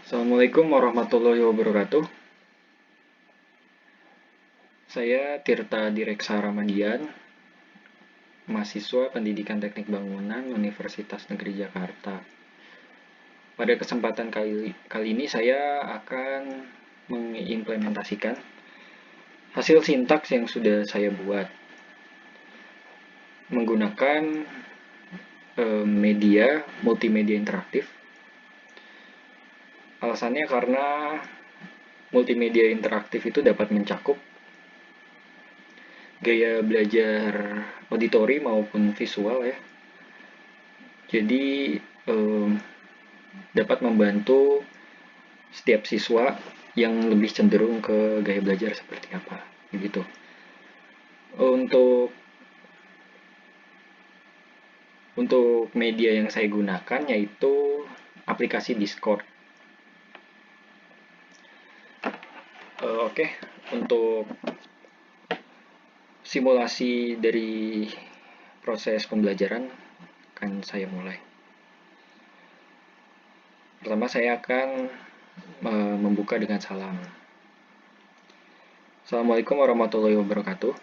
Assalamualaikum warahmatullahi wabarakatuh. Saya Tirta Direksa Ramadian, mahasiswa Pendidikan Teknik Bangunan Universitas Negeri Jakarta. Pada kesempatan kali ini saya akan mengimplementasikan hasil sintaks yang sudah saya buat menggunakan media multimedia interaktif. Alasannya karena multimedia interaktif itu dapat mencakup gaya belajar auditori maupun visual ya. Jadi dapat membantu setiap siswa yang lebih cenderung ke gaya belajar seperti apa, begitu. Untuk media yang saya gunakan yaitu aplikasi Discord. Oke, untuk simulasi dari proses pembelajaran akan saya mulai. Pertama saya akan membuka dengan salam. Assalamualaikum warahmatullahi wabarakatuh.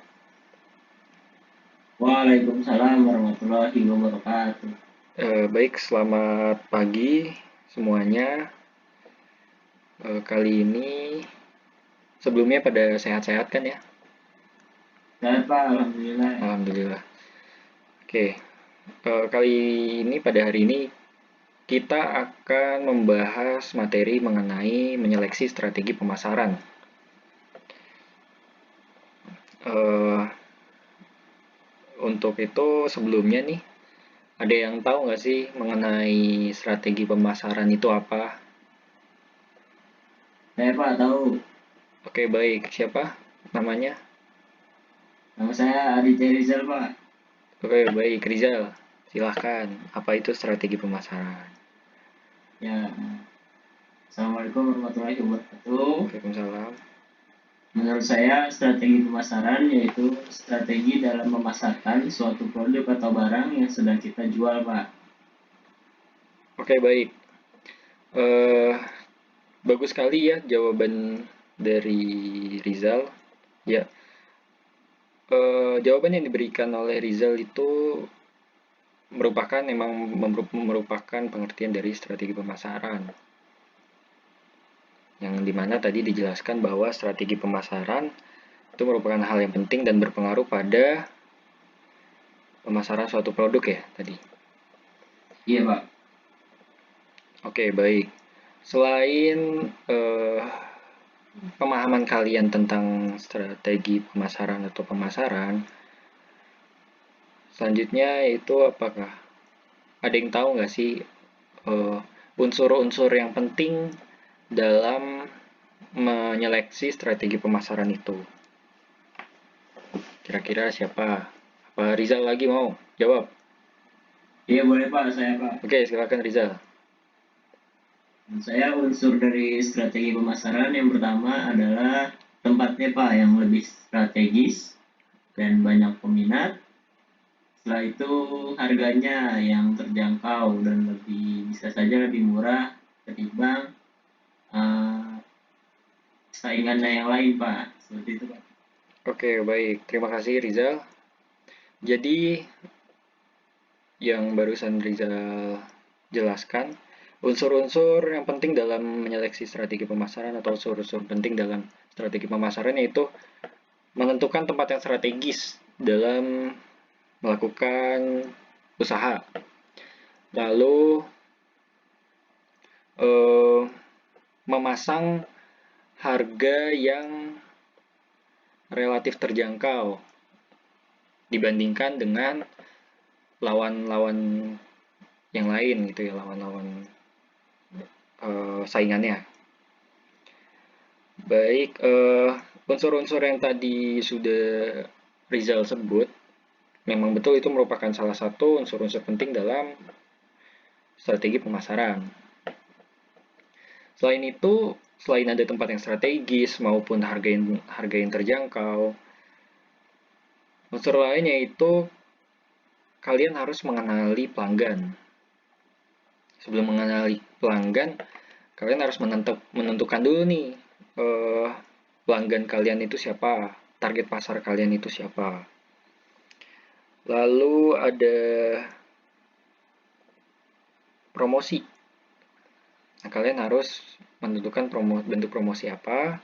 Waalaikumsalam warahmatullahi wabarakatuh. Baik, selamat pagi semuanya. Kali ini sebelumnya pada sehat-sehat kan ya? Sehat Pak, alhamdulillah. Alhamdulillah. Oke, kali ini pada hari ini kita akan membahas materi mengenai menyeleksi strategi pemasaran. Untuk itu sebelumnya nih, ada yang tahu nggak sih mengenai strategi pemasaran itu apa? Saya Pak tahu. Oke, baik. Siapa namanya? Nama saya Aditya Rizal Pak. Oke, baik. Rizal, silahkan. Apa itu strategi pemasaran? Ya, Assalamualaikum warahmatullahi wabarakatuh. Waalaikumsalam. Menurut saya strategi pemasaran yaitu strategi dalam memasarkan suatu produk atau barang yang sedang kita jual Pak. Oke, baik. Bagus sekali ya jawaban dari Rizal. Ya, jawaban yang diberikan oleh Rizal itu merupakan pengertian dari strategi pemasaran. Yang dimana tadi dijelaskan bahwa strategi pemasaran itu merupakan hal yang penting dan berpengaruh pada pemasaran suatu produk ya tadi. Iya Pak. Oke, baik. Selain pemahaman kalian tentang strategi pemasaran atau pemasaran, selanjutnya itu apakah ada yang tahu nggak sih unsur-unsur yang penting dalam menyeleksi strategi pemasaran itu? Kira-kira siapa? Apa Rizal lagi mau jawab? Iya boleh Pak, saya Pak. Oke, silakan Rizal. Saya unsur dari strategi pemasaran yang pertama adalah tempatnya Pak yang lebih strategis dan banyak peminat. Setelah itu harganya yang terjangkau dan bisa saja lebih murah ketimbang saingannya yang lain Pak. Seperti itu Pak. Oke, baik. Terima kasih Rizal. Jadi yang barusan Rizal jelaskan, unsur-unsur yang penting dalam menyeleksi strategi pemasaran atau unsur-unsur penting dalam strategi pemasaran yaitu menentukan tempat yang strategis dalam melakukan usaha. Lalu memasang harga yang relatif terjangkau dibandingkan dengan lawan-lawan yang lain gitu ya, lawan-lawan saingannya. Baik, unsur-unsur yang tadi sudah Rizal sebut, memang betul itu merupakan salah satu unsur-unsur penting dalam strategi pemasaran. Selain itu, selain ada tempat yang strategis maupun harga yang terjangkau, unsur lain yaitu kalian harus mengenali pelanggan. Sebelum mengenali pelanggan, kalian harus menentukan dulu nih pelanggan kalian itu siapa, target pasar kalian itu siapa. Lalu ada promosi. Nah, kalian harus menentukan bentuk promosi apa.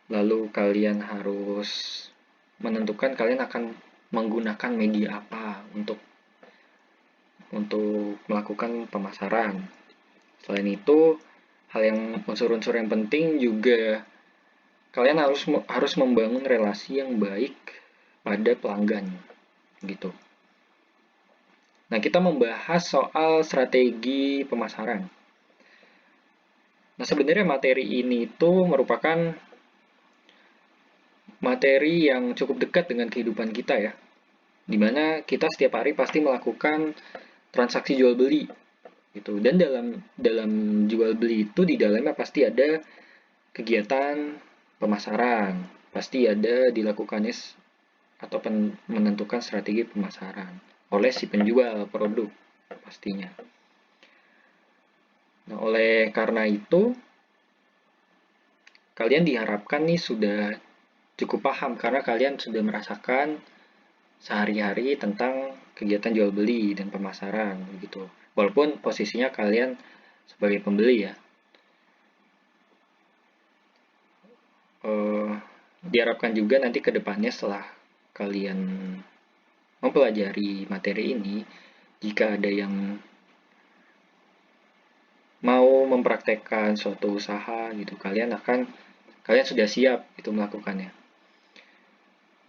Lalu kalian harus menentukan kalian akan menggunakan media apa untuk melakukan pemasaran. Selain itu, hal yang unsur-unsur yang penting juga kalian harus membangun relasi yang baik pada pelanggan gitu. Nah, kita membahas soal strategi pemasaran. Nah, sebenarnya materi ini itu merupakan materi yang cukup dekat dengan kehidupan kita ya, dimana kita setiap hari pasti melakukan transaksi jual beli gitu. Dan dalam jual beli itu di dalamnya pasti ada kegiatan pemasaran, pasti ada dilakukannya atau menentukan strategi pemasaran oleh si penjual produk pastinya. Nah, oleh karena itu kalian diharapkan nih sudah cukup paham karena kalian sudah merasakan sehari-hari tentang kegiatan jual beli dan pemasaran begitu. Walaupun posisinya kalian sebagai pembeli ya. Diharapkan juga nanti ke depannya setelah kalian mempelajari materi ini, jika ada yang mau mempraktekkan suatu usaha gitu, kalian sudah siap itu melakukannya.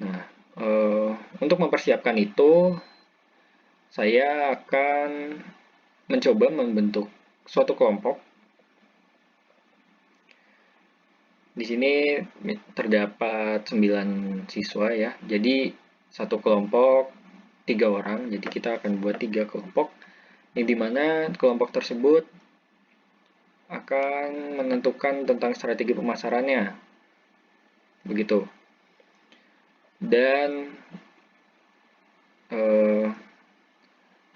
Nah, untuk mempersiapkan itu, saya akan mencoba membentuk suatu kelompok. Di sini terdapat 9 siswa ya. Jadi satu kelompok 3 orang. Jadi kita akan buat 3 kelompok. Yang dimana kelompok tersebut akan menentukan tentang strategi pemasarannya. Begitu. Dan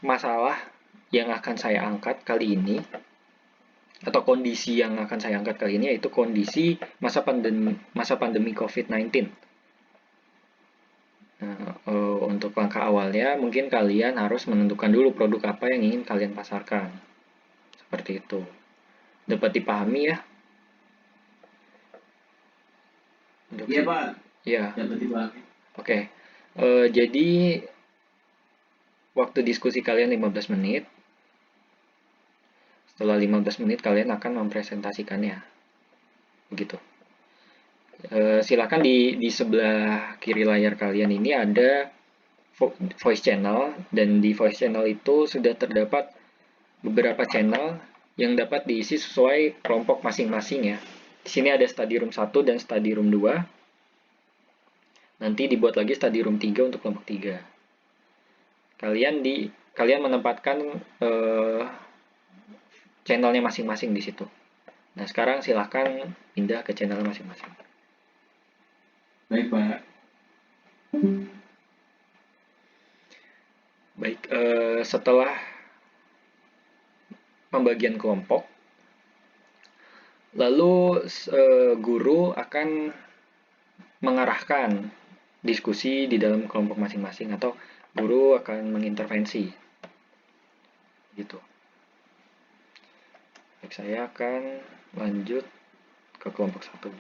masalah yang akan saya angkat kali ini atau kondisi yang akan saya angkat kali ini yaitu kondisi masa pandemi COVID-19. Nah, untuk langkah awalnya mungkin kalian harus menentukan dulu produk apa yang ingin kalian pasarkan. Seperti itu. Dapat dipahami ya? Iya Pak. Ya. Dapat dipahami. Oke. Jadi waktu diskusi kalian 15 menit. Setelah 15 menit kalian akan mempresentasikannya. Begitu. Silakan di sebelah kiri layar kalian ini ada voice channel, dan di voice channel itu sudah terdapat beberapa channel yang dapat diisi sesuai kelompok masing-masing ya. Di sini ada study room 1 dan study room 2. Nanti dibuat lagi study room 3 untuk kelompok 3. Kalian menempatkan channelnya masing-masing di situ. Nah, sekarang silahkan pindah ke channel masing-masing. Baik, Pak. Baik, setelah pembagian kelompok, lalu guru akan mengarahkan diskusi di dalam kelompok masing-masing atau guru akan mengintervensi. Gitu. Baik, saya akan lanjut ke kelompok 1.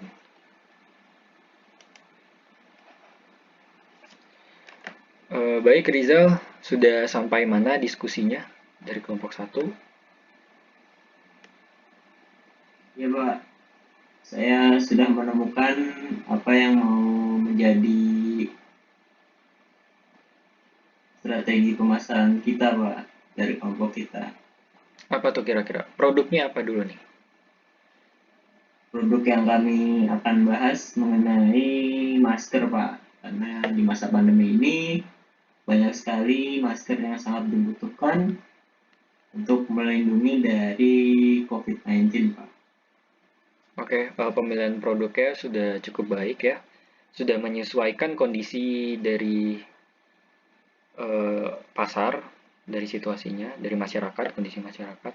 Baik, Rizal, sudah sampai mana diskusinya dari kelompok 1? Ya, Pak. Saya sudah menemukan apa yang mau menjadi strategi pemasaran kita, Pak, dari kelompok kita. Apa tuh kira-kira? Produknya apa dulu nih? Produk yang kami akan bahas mengenai masker, Pak. Karena di masa pandemi ini banyak sekali masker yang sangat dibutuhkan untuk melindungi dari COVID-19, Pak. Oke, pemilihan produknya sudah cukup baik ya. Sudah menyesuaikan kondisi dari pasar, dari situasinya, dari masyarakat, kondisi masyarakat.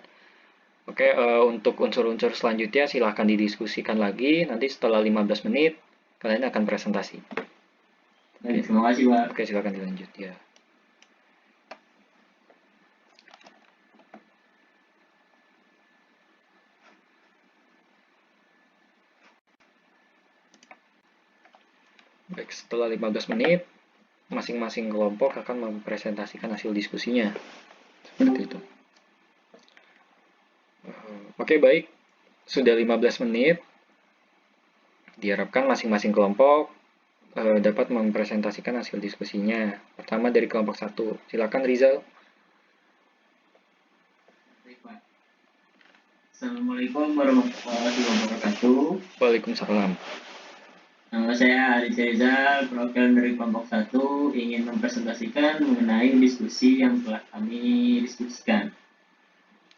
Oke, untuk unsur-unsur selanjutnya silahkan didiskusikan lagi. Nanti setelah 15 menit, kalian akan presentasi. Oke, Terima kasih, Pak. oke, silakan dilanjut ya. Baik, setelah 15 menit, masing-masing kelompok akan mempresentasikan hasil diskusinya. Seperti itu. Oke, baik. Sudah 15 menit. Diharapkan masing-masing kelompok dapat mempresentasikan hasil diskusinya. Pertama dari kelompok 1. Silakan Rizal. Baik, Pak. Assalamualaikum warahmatullahi wabarakatuh. Waalaikumsalam. Nama saya Aris Rizal, perwakilan dari kelompok 1, ingin mempresentasikan mengenai diskusi yang telah kami diskusikan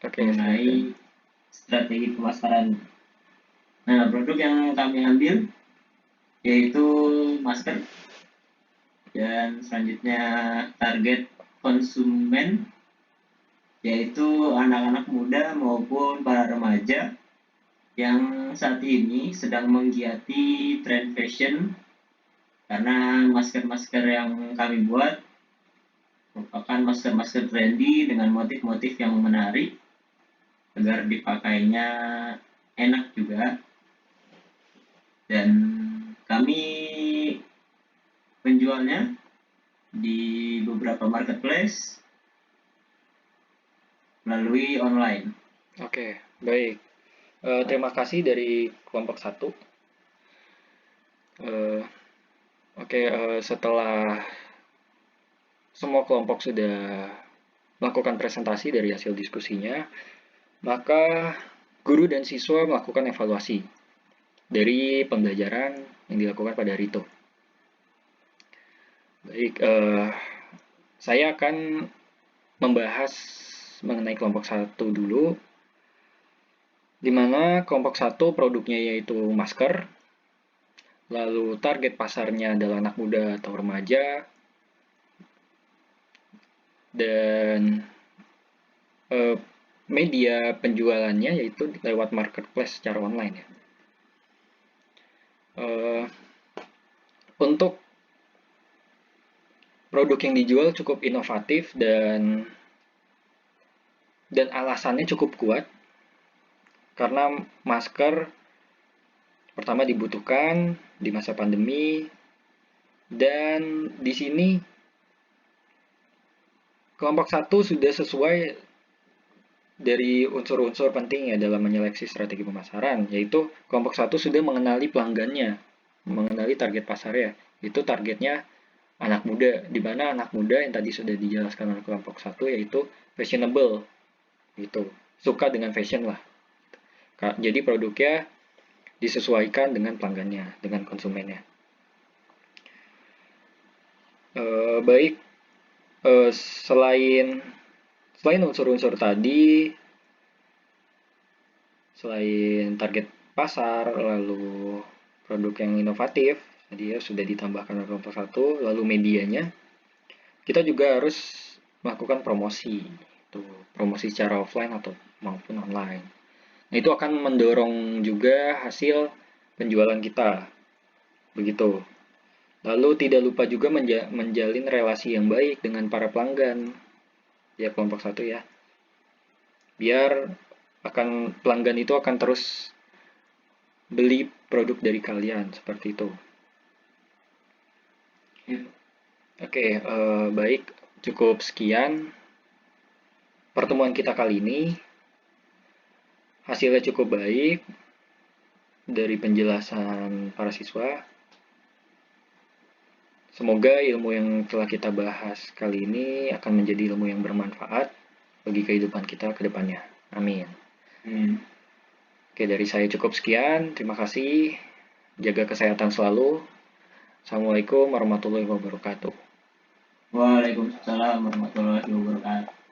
Oke, mengenai strategi pemasaran. Nah, produk yang kami ambil yaitu masker, dan selanjutnya target konsumen yaitu anak-anak muda maupun para remaja yang saat ini sedang menggiati tren fashion, karena masker-masker yang kami buat merupakan masker-masker trendy dengan motif-motif yang menarik agar dipakainya enak juga. Dan kami menjualnya di beberapa marketplace melalui online. Oke, baik. Terima kasih dari kelompok 1. Oke, setelah semua kelompok sudah melakukan presentasi dari hasil diskusinya, maka guru dan siswa melakukan evaluasi dari pembelajaran yang dilakukan pada hari itu. Baik, saya akan membahas mengenai kelompok 1 dulu, di mana kelompok 1 produknya yaitu masker, lalu target pasarnya adalah anak muda atau remaja, dan media penjualannya yaitu lewat marketplace secara online ya. Untuk produk yang dijual cukup inovatif dan alasannya cukup kuat, karena masker pertama dibutuhkan di masa pandemi, dan di sini kelompok 1 sudah sesuai dari unsur-unsur penting ya dalam menyeleksi strategi pemasaran, yaitu kelompok 1 sudah mengenali pelanggannya, mengenali target pasarnya. Itu targetnya anak muda, di mana anak muda yang tadi sudah dijelaskan oleh kelompok 1 yaitu fashionable, gitu, suka dengan fashion lah. Jadi produknya disesuaikan dengan pelanggannya, dengan konsumennya. Baik, selain unsur-unsur tadi, selain target pasar, lalu produk yang inovatif, tadi ya sudah ditambahkan oleh kelompok 1, lalu medianya, kita juga harus melakukan promosi, promosi secara offline atau maupun online. Nah, itu akan mendorong juga hasil penjualan kita, begitu. Lalu tidak lupa juga menjalin relasi yang baik dengan para pelanggan, ya kelompok 1 ya. Biar pelanggan itu akan terus beli produk dari kalian, seperti itu. Oke, baik, cukup sekian pertemuan kita kali ini. Hasilnya cukup baik dari penjelasan para siswa. Semoga ilmu yang telah kita bahas kali ini akan menjadi ilmu yang bermanfaat bagi kehidupan kita ke depannya. Amin. Oke, dari saya cukup sekian. Terima kasih. Jaga kesehatan selalu. Assalamualaikum warahmatullahi wabarakatuh. Waalaikumsalam warahmatullahi wabarakatuh.